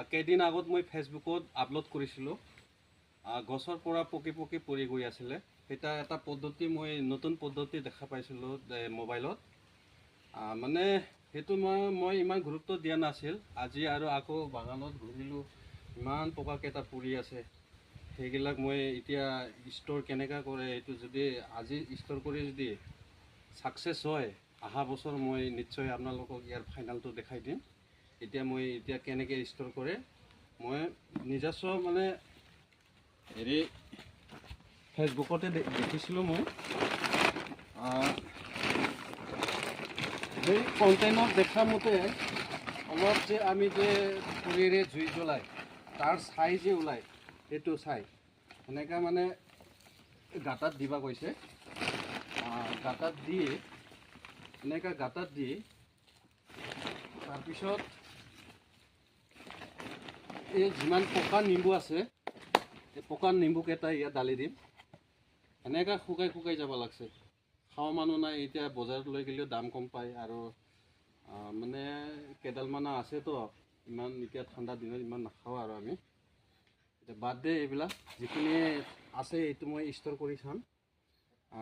কেইদিন আগত মই ফেচবুকত আপলোড কৰিছিলোঁ গছৰ পৰা পকি পকি পৰি গৈ আছিলে এটা এটা পদ্ধতি মই নতুন পদ্ধতি দেখা পাইছিলোঁ মোবাইলত মানে সেইটো মই ইমান গুৰুত্ব দিয়া নাছিল আজি আৰু আকৌ বাগানত ঘূৰিলোঁ ইমান পকাকেইটা পৰি আছে সেইবিলাক মই এতিয়া ষ্ট'ৰ কেনেকৈ কৰে এইটো যদি আজি ষ্ট'ৰ কৰি যদি ছাকচেছ হয় অহা বছৰ মই নিশ্চয় আপোনালোকক ইয়াৰ ফাইনেলটো দেখাই দিম এতিয়া মই এতিয়া কেনেকৈ ষ্ট'ৰ কৰে মই নিজস্ব মানে হেৰি ফেচবুকতে দেখিছিলোঁ মই সেই কণ্টেইনত দেখা মতে অলপ যে আমি যে খৰিৰে জুই জ্বলাই তাৰ ছাই যে ওলায় সেইটো ছাই সেনেকৈ মানে গাঁতাত দিবা কৈছে গাঁতাত দি এনেকৈ গাঁতাত দি তাৰপিছত এই যিমান পকা নিম্বু আছে এই পকা নিম্বুকেইটা ইয়াত ঢালি দিম এনেকৈ শুকাই শুকাই যাব লাগছে খাওঁ মানুহ নাই এতিয়া বজাৰত লৈ গ'লেও দাম কম পায় আৰু মানে কেইডালমান আছেতো ইমান এতিয়া ঠাণ্ডা দিনত ইমান নাখাওঁ আৰু আমি এতিয়া বাদ দে এইবিলাক যিখিনি আছে এইটো মই ষ্ট'ৰ কৰি চাম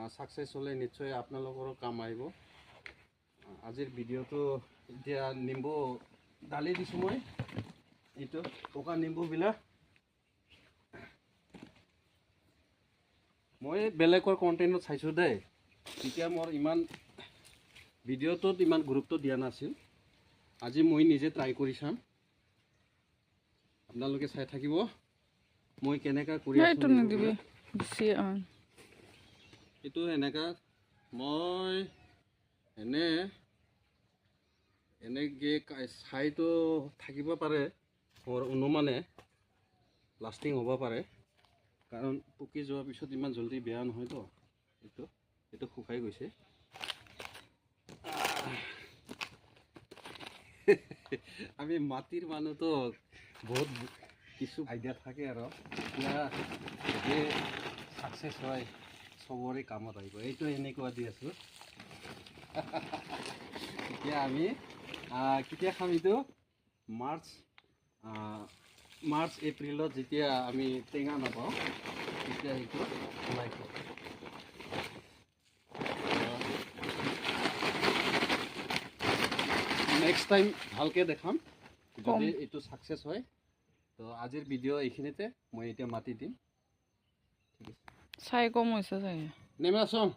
ছাকচেছ হ'লে নিশ্চয় আপোনালোকৰো কাম আহিব আজিৰ ভিডিঅ'টো এতিয়া নিম্বু ঢালি দিছোঁ মই এইটো পকা নিম্বুবিলাক মই বেলেগৰ কণ্টেইনত চাইছোঁ দেই তেতিয়া মোৰ ইমান ভিডিঅ'টোত ইমান গুৰুত্ব দিয়া নাছিল আজি মই নিজে ট্ৰাই কৰি চাম আপোনালোকে চাই থাকিব মই কেনেকৈ কৰি আছোঁ এইটো এনেকৈ মই এনেকৈ ছাইটো থাকিব পাৰে মোৰ অনুমানে লাষ্টিং হ'ব পাৰে কাৰণ পকি যোৱাৰ পিছত ইমান জলদি বেয়া নহয়তো এইটো শুকাই গৈছে আমি মাটিৰ মানুহতো বহুত কিছু আইডিয়া থাকে আৰু এতিয়া যে ছাকচেছ হয় চবৰে কামত আহিব এইটো এনেকুৱা দি আছোঁ এতিয়া আমি কেতিয়া খাম এইটো মাৰ্চ এপ্ৰিলত যেতিয়া আমি টেঙা নাপাওঁ তেতিয়া এইটো ওলাই খাওঁ নেক্সট টাইম ভালকৈ দেখাম যদি এইটো ছাকচেছ হয় তো আজিৰ ভিডিঅ' এইখিনিতে মই এতিয়া মাতি দিম ঠিক আছে ছাই কম হৈছে চাগে নেমে আছোঁ